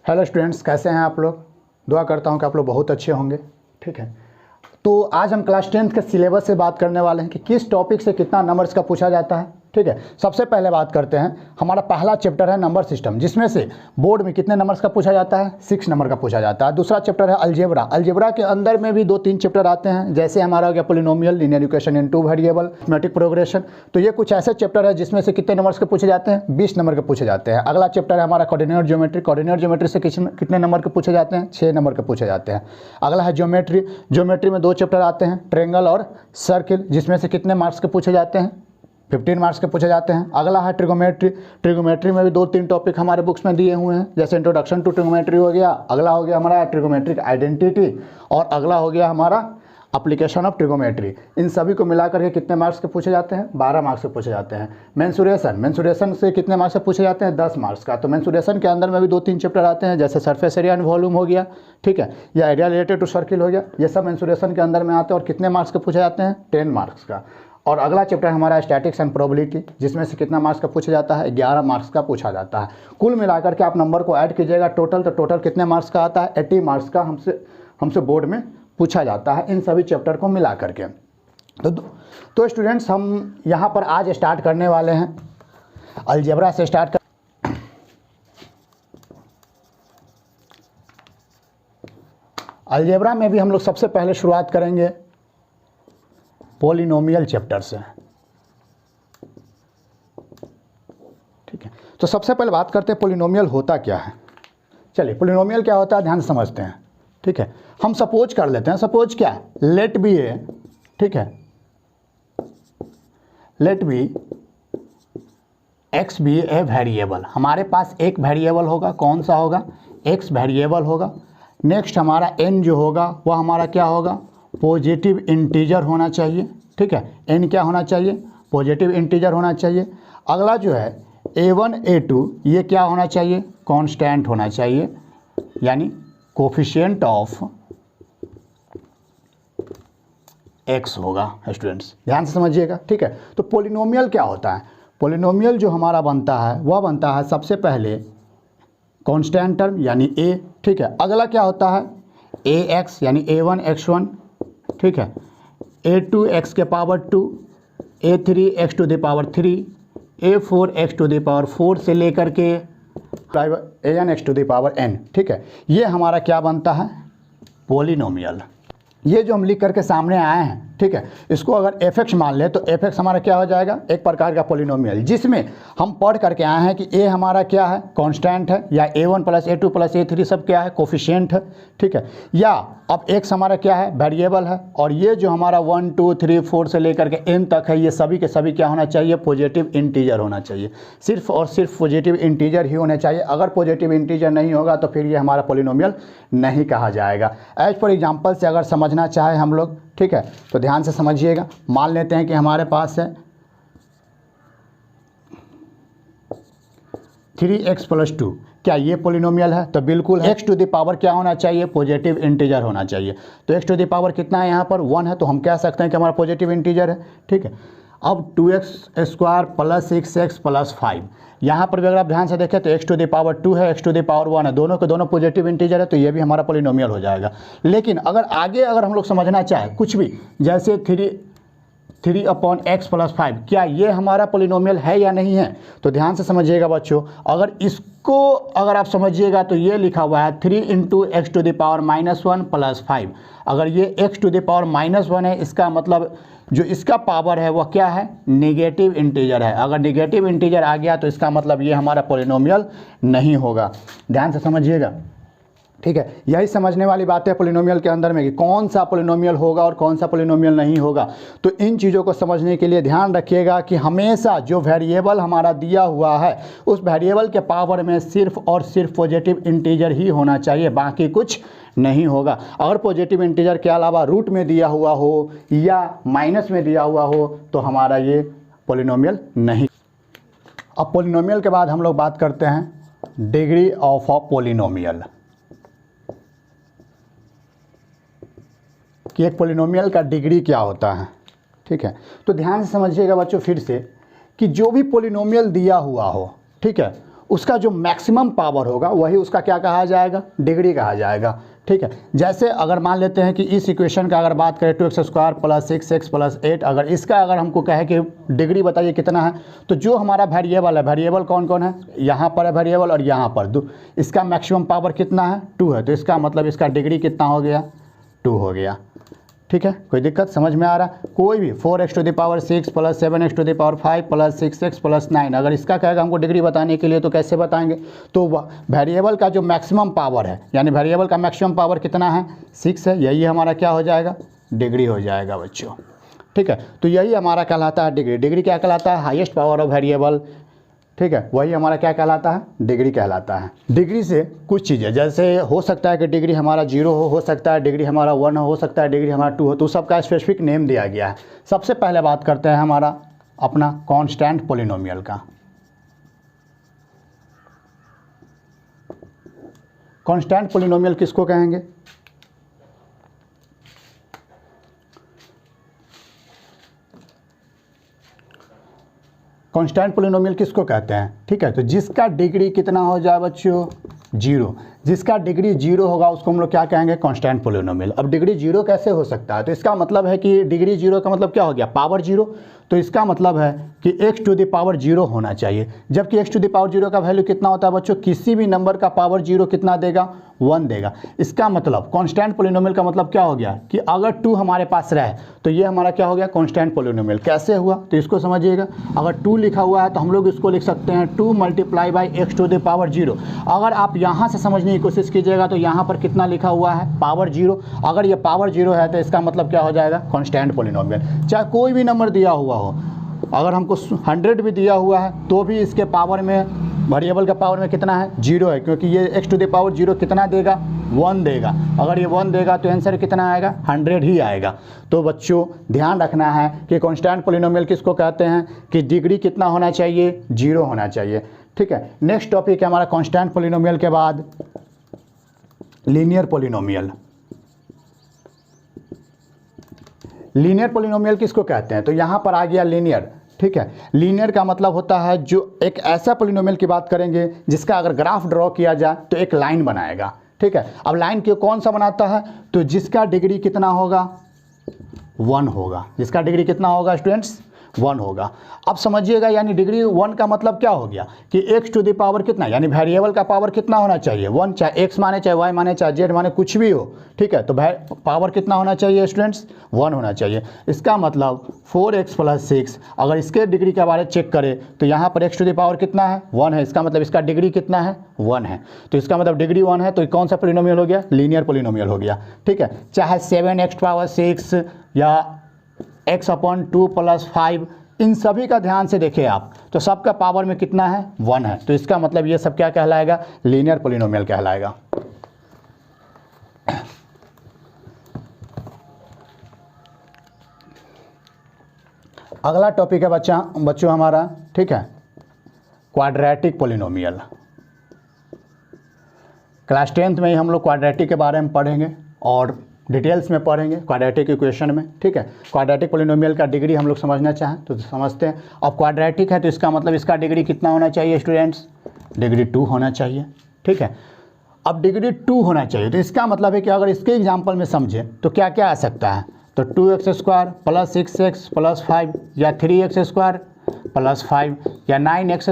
Hello students, कैसे हैं आप लोग। दुआ करता हूं कि आप लोग बहुत अच्छे होंगे। ठीक है, तो आज हम क्लास 10th के सिलेबस से बात करने वाले हैं कि किस टॉपिक से कितना नंबर्स का पूछा जाता है। ठीक है, सबसे पहले बात करते हैं, हमारा पहला चैप्टर है नंबर सिस्टम, जिसमें से बोर्ड में कितने नंबर्स का पूछा जाता है, 6 नंबर का पूछा जाता है। दूसरा चैप्टर है अलजेब्रा। अलजेब्रा के अंदर में भी 2-3 चैप्टर आते हैं, जैसे हमारा हो गया polynomial, linear equation in two variable, arithmetic progression. तो ये कुछ ऐसे चैप्टर है जिसमें से कितने नंबर्स के पूछे जाते हैं, 20 नंबर के पूछे जाते हैं। अगला चैप्टर है हमारा कोऑर्डिनेट ज्योमेट्री। कोऑर्डिनेट ज्योमेट्री से कितने नंबर के पूछे जाते हैं, 6 नंबर के पूछे जाते हैं। अगला है ज्योमेट्री। ज्योमेट्री में 2 चैप्टर आते हैं, ट्रायंगल और सर्किल, जिसमें से कितने मार्क्स के पूछे जाते हैं, 15 मार्क्स के पूछे जाते हैं। अगला है ट्रिगोमेट्री। ट्रिगोमेट्री में भी 2-3 टॉपिक हमारे बुक्स में दिए हुए हैं, जैसे इंट्रोडक्शन टू ट्रिगोमेट्री हो गया, अगला हो गया हमारा ट्रिगोमेट्रिक आइडेंटिटी, और अगला हो गया हमारा एप्लीकेशन ऑफ ट्रिगोमेट्री। इन सभी को मिलाकर के कितने मार्क्स के पूछे जाते हैं, 12 मार्क्स के पूछे जाते हैं। मेंसुरेशन से कितने मार्क्स से पूछे जाते हैं, 10 मार्क्स का। तो मेंसुरेशन के अंदर में भी 2-3 चैप्टर आते हैं, जैसे सरफेस एरिया एंड वॉल्यूम हो गया, ठीक है, या एरिया रिलेटेड टू सर्किल हो गया। ये सब मेंसुरेशन के अंदर में आते हैं और कितने मार्क्स के पूछे जाते हैं, 10 मार्क्स का। और अगला चैप्टर हमारा स्टैटिक्स एंड प्रोबेबिलिटी, जिसमें से कितना मार्क्स का पूछा जाता है, 11 मार्क्स का पूछा जाता है। कुल मिलाकर के आप नंबर को ऐड कीजिएगा टोटल, तो टोटल कितने मार्क्स का आता है, 80 मार्क्स का हमसे बोर्ड में पूछा जाता है, इन सभी चैप्टर को मिला करके। तो स्टूडेंट्स, हम यहाँ पर आज स्टार्ट करने वाले हैं अलजेब्रा से स्टार्ट कर। अलजेब्रा में भी हम लोग सबसे पहले शुरुआत करेंगे पॉलिनोमियल चैप्टर से। ठीक है, तो सबसे पहले बात करते हैं पॉलिनोमियल होता क्या है। चलिए, पॉलिनोमियल क्या होता है ध्यान से समझते हैं। ठीक है, हम सपोज कर लेते हैं, सपोज क्या, लेट बी ए, ठीक है, let B X be a variable. हमारे पास एक वेरिएबल होगा, कौन सा होगा, एक्स वेरिएबल होगा। नेक्स्ट हमारा एन जो होगा वह हमारा क्या होगा, पॉजिटिव इंटीजर होना चाहिए। ठीक है, एन क्या होना चाहिए, पॉजिटिव इंटीजर होना चाहिए। अगला जो है a1 a2, ये क्या होना चाहिए, कांस्टेंट होना चाहिए, यानी कोफिशिएंट ऑफ x होगा। स्टूडेंट्स ध्यान से समझिएगा। ठीक है, तो पॉलिनोमियल क्या होता है, पॉलिनोमियल जो हमारा बनता है वह बनता है सबसे पहले कांस्टेंट टर्म यानी a। ठीक है, अगला क्या होता है ax यानी a1 x1, ठीक है, a2 x के power 2, a3 x to the power 3, a4 x to the power 4 से लेकर के an x to the power n। ठीक है, ये हमारा क्या बनता है, पॉलिनोमियल। ये जो हम लिख करके सामने आए हैं, ठीक है, इसको अगर fx मान ले तो fx हमारा क्या हो जाएगा, एक प्रकार का पॉलिनोमियल, जिसमें हम पढ़ करके आए हैं कि a हमारा क्या है, कांस्टेंट है, या a1 plus a2 plus a3 सब क्या है, कोफिशिएंट है। ठीक है, या अब x हमारा क्या है, वेरिएबल है, और ये जो हमारा 1 2 3 4 से लेकर के n तक है, ये सभी के सभी क्या होना चाहिए, पॉजिटिव इंटीजर होना चाहिए। सिर्फ और सिर्फ पॉजिटिव इंटीजर ही होने चाहिए। अगर पॉजिटिव इंटीजर नहीं होगा तो फिर ये हमारा पॉलिनोमियल नहीं कहा जाएगा। एज फॉर एग्जाम्पल से अगर समझना चाहे हम लोग, ठीक है, तो ध्यान से समझिएगा। मान लेते हैं कि हमारे पास है 3x प्लस 2, क्या ये पॉलिनोमियल है, तो बिल्कुल x टू द पावर क्या होना चाहिए, पॉजिटिव इंटीजर होना चाहिए। तो x टू द पावर कितना है, यहाँ पर 1 है, तो हम कह सकते हैं कि हमारा पॉजिटिव इंटीजर है। ठीक है, अब 2x square plus 6x plus 5, यहाँ पर भी अगर आप ध्यान से देखें तो x टू द पावर 2 है, x टू द पावर 1 है, दोनों के दोनों पॉजिटिव इंटीजर है, तो ये भी हमारा पॉलिनोमियल हो जाएगा। लेकिन अगर आगे अगर हम लोग समझना चाहें कुछ भी, जैसे 3 अपॉन एक्स प्लस 5, क्या ये हमारा पॉलिनोमियल है या नहीं है, तो ध्यान से समझिएगा बच्चों। अगर इसको अगर आप समझिएगा तो ये लिखा हुआ है 3 into X to the power -1 plus 5। अगर ये x टू द पावर -1 है, इसका मतलब जो इसका पावर है वह क्या है, नेगेटिव इंटीजर है। अगर नेगेटिव इंटीजर आ गया तो इसका मतलब ये हमारा पॉलिनोमियल नहीं होगा। ध्यान से समझिएगा। ठीक है, यही समझने वाली बात है पॉलिनोमियल के अंदर में कि कौन सा पॉलिनोमियल होगा और कौन सा पॉलिनोमियल नहीं होगा। तो इन चीज़ों को समझने के लिए ध्यान रखिएगा कि हमेशा जो वेरिएबल हमारा दिया हुआ है उस वेरिएबल के पावर में सिर्फ और सिर्फ पॉजिटिव इंटीजर ही होना चाहिए, बाकी कुछ नहीं होगा। अगर पॉजिटिव इंटीजर के अलावा रूट में दिया हुआ हो या माइनस में दिया हुआ हो तो हमारा ये पॉलिनोमियल नहीं। अब पॉलिनोमियल के बाद हम लोग बात करते हैं डिग्री ऑफ अ पॉलिनोमियल, कि एक पॉलिनोमियल का डिग्री क्या होता है। ठीक है, तो ध्यान से समझिएगा बच्चों फिर से कि जो भी पॉलिनोमियल दिया हुआ हो, ठीक है, उसका जो मैक्सिमम पावर होगा वही उसका क्या कहा जाएगा, डिग्री कहा जाएगा। ठीक है, जैसे अगर मान लेते हैं कि इस इक्वेशन का अगर बात करें 2x² + 6x + 8, अगर इसका अगर हमको कहे कि डिग्री बताइए कितना है, तो जो हमारा वेरिएबल है, वेरिएबल कौन कौन है, यहाँ पर है वेरिएबल और यहाँ पर इसका मैक्सिमम पावर कितना है, 2 है, तो इसका मतलब इसका डिग्री कितना हो गया, 2 हो गया। ठीक है, कोई दिक्कत समझ में आ रहा है? कोई भी 4x⁶ + 7x⁵ + 6x + 9 अगर इसका कहेगा हमको डिग्री बताने के लिए तो कैसे बताएंगे, तो वेरिएबल का जो मैक्सिमम पावर है, यानी वेरिएबल का मैक्सिमम पावर कितना है, 6 है, यही हमारा क्या हो जाएगा, डिग्री हो जाएगा बच्चों। ठीक है, तो यही हमारा कहलाता है डिग्री। डिग्री क्या कहलाता है, हाईएस्ट पावर ऑफ वेरिएबल। ठीक है, वही हमारा क्या कहलाता है, डिग्री कहलाता है। डिग्री से कुछ चीज़ें, जैसे हो सकता है कि डिग्री हमारा 0 हो सकता है डिग्री हमारा 1 हो सकता है डिग्री हमारा 2 हो, तो सबका स्पेसिफिक नेम दिया गया है। सबसे पहले बात करते हैं हमारा अपना कांस्टेंट पोलिनोमियल का। कांस्टेंट पोलिनोमियल किसको कहेंगे, कांस्टेंट पोलिनोमियल किसको कहते हैं। ठीक है, तो जिसका डिग्री कितना हो जाए बच्चों, 0, जिसका डिग्री 0 होगा उसको हम लोग क्या कहेंगे, कांस्टेंट पोलिनोमियल। अब डिग्री 0 कैसे हो सकता है, तो इसका मतलब है कि डिग्री 0 का मतलब क्या हो गया, पावर 0, तो इसका मतलब है कि x⁴ होना चाहिए, जबकि x⁴ का वैल्यू कितना होता है बच्चों, किसी भी नंबर का पावर 0 कितना देगा, 1 देगा। इसका मतलब कांस्टेंट पोलिनोमियल का मतलब क्या हो गया कि अगर 2 हमारे पास रहे तो ये हमारा क्या हो गया, कांस्टेंट पोलिनोमियल। कैसे हुआ, तो इसको समझिएगा। अगर 2 लिखा हुआ है तो हम लोग इसको लिख सकते हैं 2 × x⁴। अगर आप यहाँ से समझने की कोशिश कीजिएगा तो यहाँ पर कितना लिखा हुआ है, पावर 0। अगर ये पावर 0 है तो इसका मतलब क्या हो जाएगा, कांस्टेंट पोलिनोमियल। चाहे कोई भी नंबर दिया हुआ हो, अगर हमको 100 भी दिया हुआ है तो भी इसके पावर में, वेरिएबल का पावर में कितना है, 0 है, क्योंकि ये x⁴ कितना देगा, 1 देगा। अगर ये 1 देगा तो आंसर कितना आएगा, 100 ही आएगा। तो बच्चों ध्यान रखना है कि कांस्टेंट पोलिनोमियल किसको कहते हैं, कि डिग्री कितना होना चाहिए, 0 होना चाहिए। ठीक है, नेक्स्ट टॉपिक है हमारा कांस्टेंट पोलिनोमियल के बाद लीनियर पोलिनोमियल। लीनियर पोलिनोमियल किसको कहते हैं, तो यहाँ पर आ गया लीनियर। ठीक है, लीनियर का मतलब होता है जो एक ऐसा पोलिनोमियल की बात करेंगे जिसका अगर ग्राफ ड्रॉ किया जाए तो एक लाइन बनाएगा। ठीक है, अब लाइन के कौन सा बनाता है, तो जिसका डिग्री कितना होगा, 1 होगा। जिसका डिग्री कितना होगा स्टूडेंट्स, 1 होगा। अब समझिएगा, यानी डिग्री 1 का मतलब क्या हो गया कि x⁴ कितना, यानी वेरिएबल का पावर कितना होना चाहिए, 1, चाहे x माने, चाहे y माने, चाहे z माने, कुछ भी हो। ठीक है, तो पावर कितना होना चाहिए स्टूडेंट्स, 1 होना चाहिए। इसका मतलब 4x + 6, अगर इसके डिग्री के बारे में चेक करें तो यहाँ पर x⁴ कितना है, 1 है, इसका मतलब इसका डिग्री कितना है, 1 है। तो इसका मतलब डिग्री 1 है, तो कौन सा पोलिनोमियल हो गया, लीनियर पोलिनोमियल हो गया। ठीक है, चाहे 7x⁻6 या x/2 + 5, इन सभी का ध्यान से देखें आप, तो सबका पावर में कितना है, 1 है। तो इसका मतलब ये सब क्या कहलाएगा, लीनियर पोलिनोमियल कहलाएगा। अगला टॉपिक है बच्चों हमारा, ठीक है, क्वाड्रेटिक पोलिनोमियल। क्लास 10th में ही हम लोग क्वाड्रेटिक के बारे में पढ़ेंगे और डिटेल्स में पढ़ेंगे क्वाड्रेटिक इक्वेशन में। ठीक है, क्वाड्रेटिक पोलिनोमियल का डिग्री हम लोग समझना चाहें तो समझते हैं। अब क्वाड्रेटिक है तो इसका मतलब इसका डिग्री कितना होना चाहिए स्टूडेंट्स, डिग्री 2 होना चाहिए। ठीक है, अब डिग्री 2 होना चाहिए तो इसका मतलब है कि अगर इसके एग्जाम्पल में समझें तो क्या क्या आ सकता है, तो 2x² + 6x + 5 या 3x² + 5 या 9x²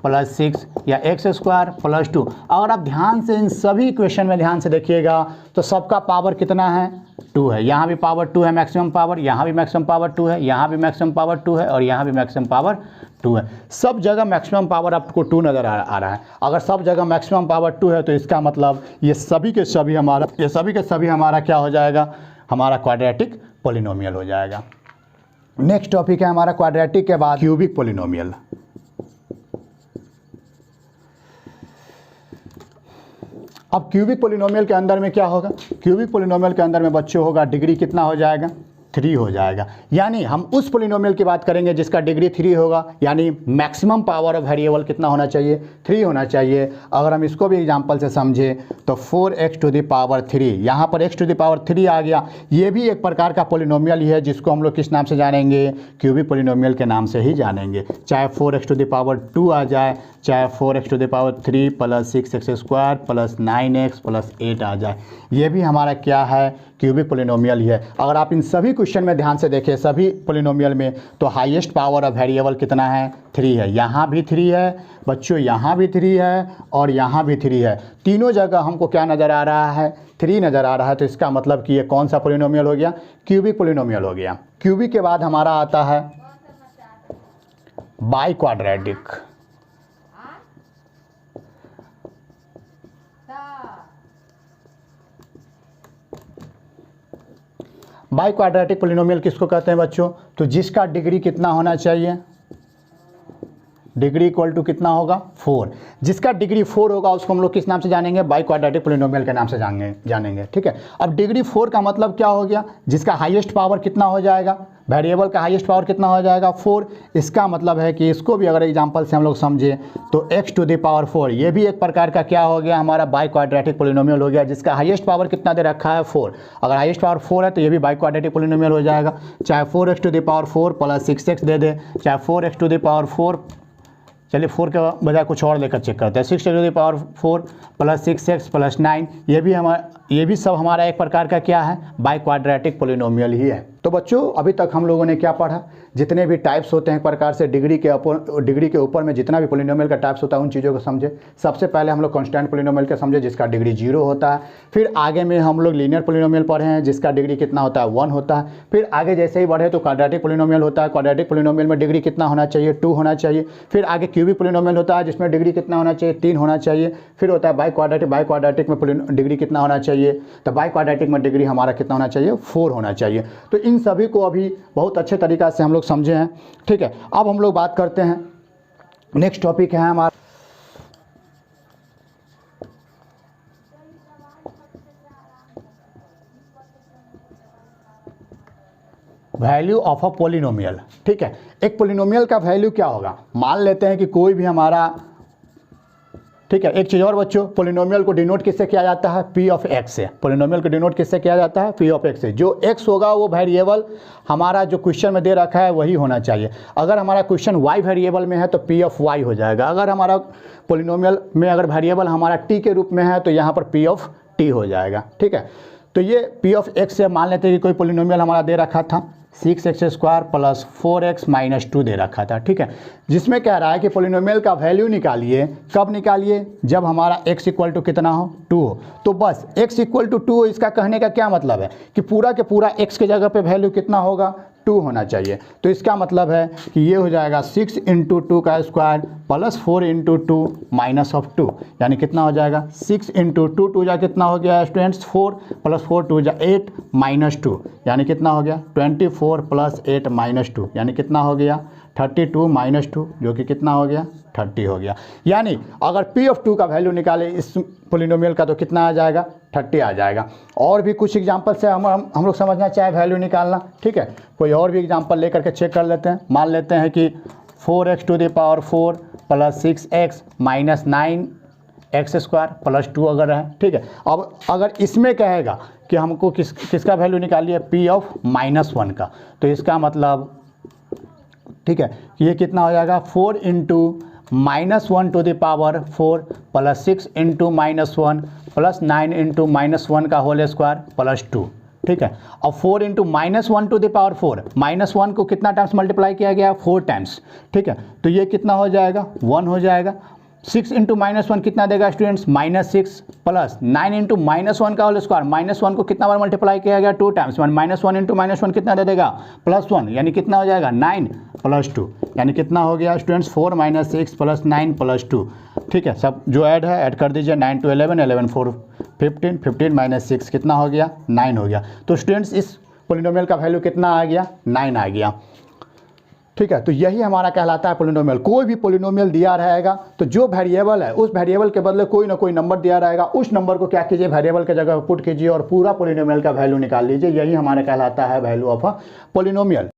+ 6 या x² + 2। अगर आप ध्यान से इन सभी इक्वेशन में ध्यान से देखिएगा तो सबका पावर कितना है, 2 है। यहाँ भी पावर 2 है, मैक्सिमम पावर, यहाँ भी मैक्सिमम पावर 2 है, यहाँ भी मैक्सिमम पावर 2 है और यहाँ भी मैक्सिमम पावर 2 है। सब जगह मैक्सिमम पावर आपको 2 नज़र आ रहा है। अगर सब जगह मैक्सिमम पावर 2 है तो इसका मतलब ये सभी के सभी हमारा क्या हो जाएगा, हमारा क्वाड्रेटिक पोलिनोमियल हो जाएगा। नेक्स्ट टॉपिक है हमारा क्वाड्रेटिक के बाद क्यूबिक पोलिनोमियल। अब क्यूबिक पोलिनोमियल के अंदर में क्या होगा, क्यूबिक पोलिनोमियल के अंदर में बच्चों होगा डिग्री कितना हो जाएगा, 3 हो जाएगा। यानी हम उस पोलिनोमियल की बात करेंगे जिसका डिग्री 3 होगा, यानी मैक्सिमम पावर ऑफ वेरिएबल कितना होना चाहिए, 3 होना चाहिए। अगर हम इसको भी एग्जांपल से समझें तो 4x टू द पावर 3, यहाँ पर x टू द पावर 3 आ गया। ये भी एक प्रकार का पोलिनोमियल ही है जिसको हम लोग किस नाम से जानेंगे, क्यूबिक पोलिनोमियल के नाम से ही जानेंगे। चाहे 4x टू द पावर 2 आ जाए, चाहे 4x to the power 3 plus 6x square plus 9x plus 8 आ जाए, ये भी हमारा क्या है, क्यूबिक पोलिनोमियल ही है। अगर आप इन सभी क्वेश्चन में ध्यान से देखें, सभी पोलिनोमियल में, तो हाईएस्ट पावर ऑफ वेरिएबल कितना है, 3 है। यहाँ भी 3 है बच्चों, यहाँ भी 3 है और यहाँ भी 3 है। तीनों जगह हमको क्या नज़र आ रहा है, 3 नज़र आ रहा है। तो इसका मतलब कि ये कौन सा पोलिनोमियल हो गया, क्यूबिक पोलिनोमियल हो गया। क्यूबिक के बाद हमारा आता है by quadratic. By quadratic polynomial किसको कहते हैं बच्चों, तो जिसका डिग्री कितना होना चाहिए, डिग्री इक्वल टू कितना होगा, 4। जिसका डिग्री 4 होगा उसको हम लोग किस नाम से जानेंगे, बाई क्वाड्रेटिक पोलिनोमियल के नाम से जानेंगे। ठीक है, अब डिग्री 4 का मतलब क्या हो गया, जिसका हाईएस्ट पावर कितना हो जाएगा, वेरिएबल का हाईएस्ट पावर कितना हो जाएगा, 4। इसका मतलब है कि इसको भी अगर एग्जांपल से हम लोग समझें तो x टू द पावर 4, ये भी एक प्रकार का क्या हो गया, हमारा बाई क्वाड्रेटिक पोलिनोमियल हो गया, जिसका हाईएस्ट पावर कितना दे रखा है, 4। अगर हाईएस्ट पावर 4 है तो ये भी बाई क्वाड्रेटिक पोलिनोमियल हो जाएगा। चाहे 4x to the power 4 plus 6x दे दे, चाहे 4x टू द पावर 4, चलिए 4 के बजाय कुछ और लेकर चेक करते हैं, 6 to the power 4 plus 6x plus 9, ये भी सब हमारा एक प्रकार का क्या है, बाई क्वाड्रेटिक पोलिनोमियल ही है। तो बच्चों अभी तक हम लोगों ने क्या पढ़ा, जितने भी टाइप्स होते हैं एक प्रकार से डिग्री के ऊपर में जितना भी पोलिनोमियल का टाइप्स होता है उन चीज़ों को समझे। सबसे पहले हम लोग कांस्टेंट पोलिनोमियल का समझे जिसका डिग्री 0 होता है। फिर आगे में हम लोग लीनियर पोलिनोमियल पढ़े हैं जिसका डिग्री कितना होता है, 1 होता है। फिर आगे जैसे ही बढ़े तो क्वाड्रेटिक पोलिनोमियल होता है, क्वाड्रेटिक पोलिनोमियल में डिग्री कितना होना चाहिए, 2 होना चाहिए। फिर आगे क्यूबिक पोलिनोमियल होता है जिसमें डिग्री कितना होना चाहिए, 3 होना चाहिए। फिर होता है बाई क्वाड्रेटिक में डिग्री कितना होना चाहिए, तो बाई क्वाड्रेटिक में डिग्री हमारा कितना होना चाहिए, 4 होना चाहिए। तो इन सभी को अभी बहुत अच्छे तरीक़ा से हम लोग समझे हैं। ठीक है, अब हम लोग बात करते हैं, नेक्स्ट टॉपिक है हमारा वैल्यू ऑफ अ पोलिनोमियल। ठीक है, एक पोलिनोमियल का वैल्यू क्या होगा, मान लेते हैं कि कोई भी हमारा, ठीक है, एक चीज़ और बच्चों, पोलिनोमियल को डिनोट किससे किया जाता है, पी ऑफ एक्स से। पोलिनोमियल को डिनोट किससे किया जाता है, पी ऑफ एक्स से। जो एक्स होगा वो वेरिएबल हमारा जो क्वेश्चन में दे रखा है वही होना चाहिए। अगर हमारा क्वेश्चन वाई वेरिएबल में है तो पी ऑफ वाई हो जाएगा। अगर हमारा पोलिनोमियल में अगर वेरिएबल हमारा टी के रूप में है तो यहाँ पर पी ऑफ टी हो जाएगा। ठीक है, तो ये पी ऑफ एक्स से मान लेते हैं कि कोई पोलिनोमियल हमारा दे रखा था 6x square plus 4x minus 2 दे रखा था। ठीक है, जिसमें कह रहा है कि पोलिनोमियल का वैल्यू निकालिए। कब निकालिए, जब हमारा x इक्वल टू कितना हो, 2 हो। तो बस x इक्वल टू 2 हो, इसका कहने का क्या मतलब है कि पूरा के पूरा x के जगह पे वैल्यू कितना होगा, 2 होना चाहिए। तो इसका मतलब है कि ये हो जाएगा 6 इंटू 2 का square plus 4 into 2 minus of 2, यानी कितना हो जाएगा 6 इंटू 2, 2 जा कितना हो गया स्टूडेंट्स 4 प्लस 4 2 जा 8 माइनस 2, यानी कितना हो गया 24 प्लस 8 माइनस 2, यानी कितना हो गया 32 माइनस 2, जो कि कितना हो गया 30 हो गया। यानी अगर पी ऑफ 2 का वैल्यू निकाले इस पोलिनोमियल का तो कितना आ जाएगा, 30 आ जाएगा। और भी कुछ एग्जांपल से हम लोग समझना चाहे वैल्यू निकालना। ठीक है, कोई और भी एग्जांपल लेकर के चेक कर लेते हैं। मान लेते हैं कि 4x to the power 4 plus 6x minus 9x square plus 2 अगर है। ठीक है, अब अगर इसमें कहेगा कि हमको किसका वैल्यू निकालिए, पी ऑफ -1 का, तो इसका मतलब, ठीक है, ये कितना हो जाएगा 4 into -1 to the power 4 plus 6 into -1 plus 9 into -1 का होल स्क्वायर प्लस 2। ठीक है, अब 4 इंटू -1 टू द पावर 4, -1 को कितना टाइम्स मल्टीप्लाई किया गया, 4 टाइम्स। ठीक है, तो ये कितना हो जाएगा 1 हो जाएगा। 6 इंटू -1 कितना देगा स्टूडेंट्स, -6 प्लस 9 इंटू -1 का होल स्क्वायर, -1 को कितना बार मल्टीप्लाई किया गया, 2 टाइम्स। -1 इंटू -1 कितना दे देगा, +1, यानी कितना हो जाएगा 9 प्लस 2, यानी कितना हो गया स्टूडेंट्स 4 - 6 प्लस 9 प्लस 2। ठीक है, सब जो ऐड है ऐड कर दीजिए, 9 to 11, 11 4 15, 15 माइनस 6 कितना हो गया 9 हो गया। तो स्टूडेंट्स इस पोलिनोमियल का वैल्यू कितना आ गया, 9 आ गया। ठीक है, तो यही हमारा कहलाता है पोलिनोमियल। कोई भी पोलिनोमियल दिया रहेगा तो जो वेरिएबल है उस वेरिएबल के बदले कोई ना कोई नंबर दिया रहेगा, उस नंबर को क्या कीजिए वेरिएबल के जगह पुट कीजिए और पूरा पोलिनोमियल का वैल्यू निकाल लीजिए। यही हमारा कहलाता है वैल्यू ऑफ अ पोलिनोमियल।